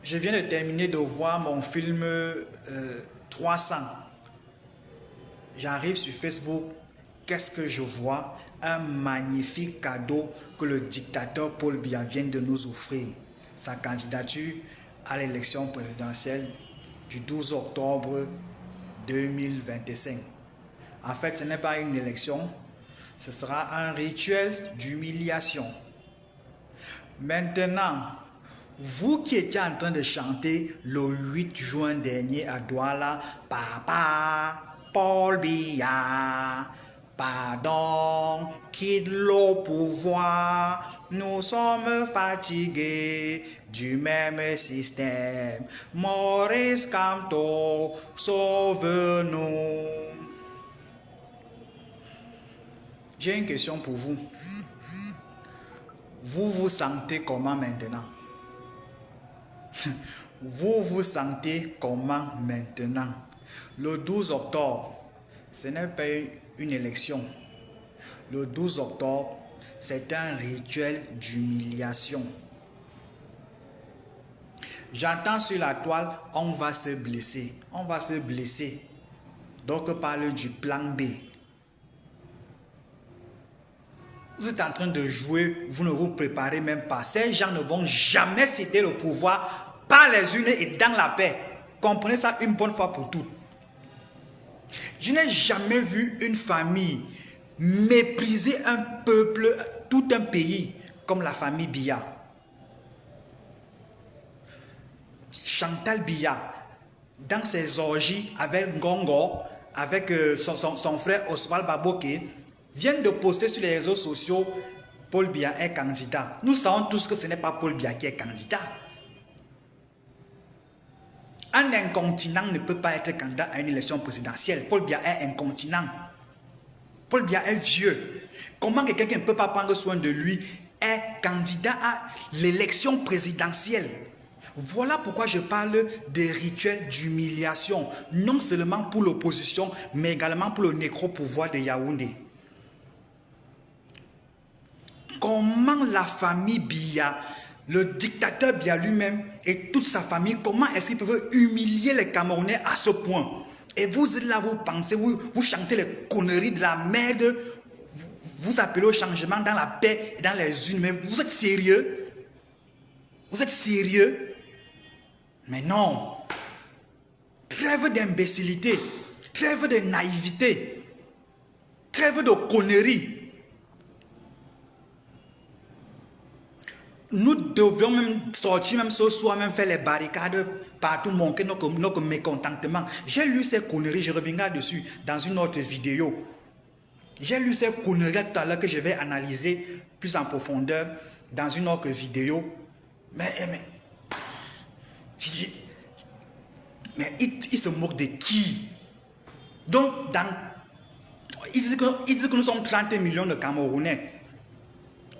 Je viens de terminer de voir mon film 300. J'arrive sur Facebook. Qu'est-ce que je vois? Un magnifique cadeau que le dictateur Paul Biya vient de nous offrir. Sa candidature à l'élection présidentielle du 12 octobre 2025. En fait, ce n'est pas une élection, ce sera un rituel d'humiliation. Maintenant, vous qui étiez en train de chanter le 8 juin dernier à Douala, Papa Paul Biya, pardon, quitte le pouvoir, nous sommes fatigués du même système. Maurice Kamto, sauve-nous. J'ai une question pour vous. Vous vous sentez comment maintenant? Vous vous sentez comment maintenant? Le 12 octobre, ce n'est pas une élection. Le 12 octobre, c'est un rituel d'humiliation. J'entends sur la toile, on va se blesser. On va se blesser. Donc, on parle du plan B. Vous êtes en train de jouer, vous ne vous préparez même pas. Ces gens ne vont jamais céder le pouvoir par les unes et dans la paix. Comprenez ça une bonne fois pour toutes. Je n'ai jamais vu une famille mépriser un peuple, tout un pays, comme la famille Biya. Chantal Biya, dans ses orgies avec Ngongo, avec son frère Oswald Baboke, viennent de poster sur les réseaux sociaux Paul Biya est candidat. Nous savons tous que ce n'est pas Paul Biya qui est candidat. Un incontinent ne peut pas être candidat à une élection présidentielle. Paul Biya est incontinent. Paul Biya est vieux. Comment quelqu'un qui ne peut pas prendre soin de lui est candidat à l'élection présidentielle? Voilà pourquoi je parle des rituels d'humiliation, non seulement pour l'opposition, mais également pour le nécro-pouvoir de Yaoundé. Comment la famille Biya, le dictateur Biya lui-même et toute sa famille, comment est-ce qu'ils peuvent humilier les Camerounais à ce point? Et vous êtes là, vous pensez, vous chantez les conneries de la merde, vous appelez au changement dans la paix et dans les unes, mais vous êtes sérieux? Vous êtes sérieux? Mais non. Trêve d'imbécilité, trêve de naïveté, trêve de conneries. Nous devions même sortir même ce soir, même faire les barricades partout, montrer notre mécontentement. J'ai lu ces conneries, je reviendrai dessus dans une autre vidéo. J'ai lu ces conneries tout à l'heure que je vais analyser plus en profondeur dans une autre vidéo. Mais il se moque de qui? Donc, il dit que nous sommes 30 millions de Camerounais.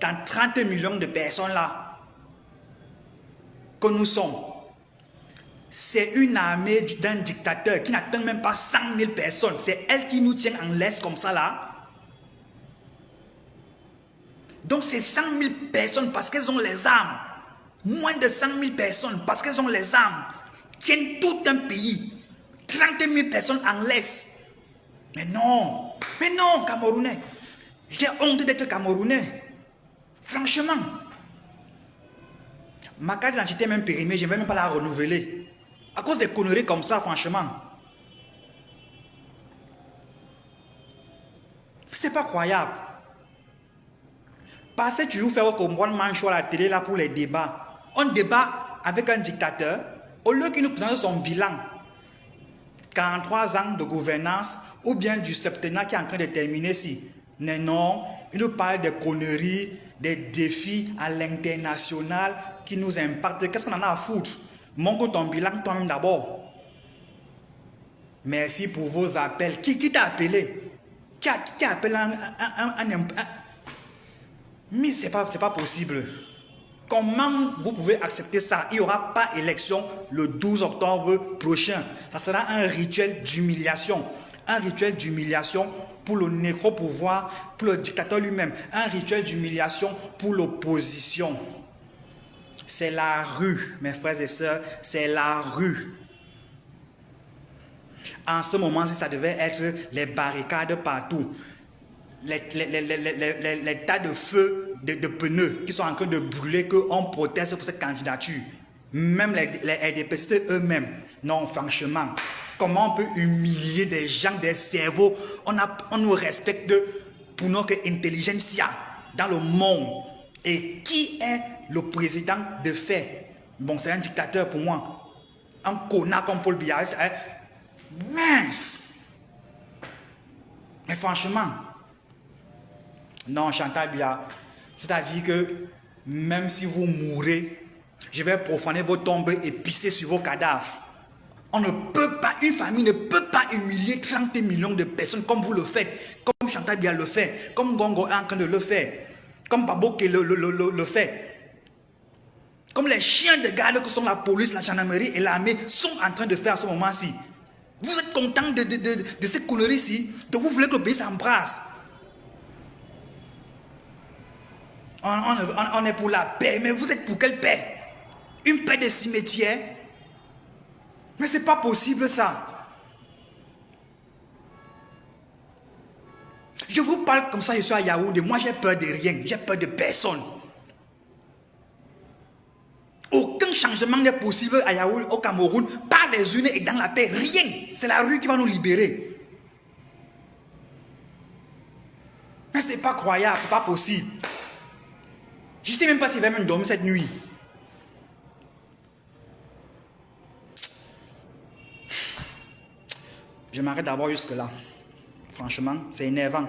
Dans 30 millions de personnes là que nous sommes, c'est une armée d'un dictateur qui n'atteint même pas 100 000 personnes. C'est elle qui nous tient en laisse comme ça là. Donc c'est 100 000 personnes parce qu'elles ont les armes. Moins de 100 000 personnes parce qu'elles ont les armes. Tiennent tout un pays. 30 000 personnes en laisse. Mais non, Camerounais. J'ai honte d'être Camerounais. Franchement, ma carte d'identité est même périmée, je ne vais même pas la renouveler. À cause des conneries comme ça, franchement. C'est pas croyable. Passez toujours faire comme one man show à la télé là pour les débats. On débat avec un dictateur, au lieu qu'il nous présente son bilan. 43 ans de gouvernance ou bien du septennat qui est en train de terminer ici. Mais non, il nous parle des conneries, des défis à l'international qui nous impactent. Qu'est-ce qu'on en a à foutre? Montre ton bilan toi-même d'abord. Merci pour vos appels. Qui t'a appelé? Qui a appelé un mais c'est pas possible. Comment vous pouvez accepter ça? Il n'y aura pas élection le 12 octobre prochain. Ça sera un rituel d'humiliation. Un rituel d'humiliation pour le nécro-pouvoir, pour le dictateur lui-même. Un rituel d'humiliation pour l'opposition. C'est la rue, mes frères et sœurs, c'est la rue. En ce moment, si ça devait être les barricades partout, les tas de feux, de pneus qui sont en train de brûler, qu'on proteste pour cette candidature. Même les RDPC eux-mêmes. Non, franchement, comment on peut humilier des gens, des cerveaux? On nous respecte pour notre intelligentsia dans le monde. Et qui est le président de fait? Bon, c'est un dictateur pour moi. Un connard comme Paul Biya. Mince! Mais franchement, non, Chantal Biya, c'est-à-dire que même si vous mourrez, je vais profaner vos tombes et pisser sur vos cadavres. On ne peut pas, une famille ne peut pas humilier 30 millions de personnes comme vous le faites, comme Chantal Biya le fait, comme Gongo est en train de le faire, comme Baboke le fait. Comme les chiens de garde que sont la police, la gendarmerie et l'armée sont en train de faire à ce moment-ci. Vous êtes content de ces conneries-ci, donc vous voulez que le pays s'embrasse. On est pour la paix, mais vous êtes pour quelle paix? Une paix de cimetière? Mais c'est pas possible ça. Je vous parle comme ça, je suis à Yaoundé, moi j'ai peur de rien, j'ai peur de personne. Aucun changement n'est possible à Yaoundé, au Cameroun, par les unes et dans la paix, rien. C'est la rue qui va nous libérer. Mais c'est pas croyable, c'est pas possible. Je ne sais même pas s'il va même dormir cette nuit. Je m'arrête d'abord jusque là. Franchement, c'est énervant.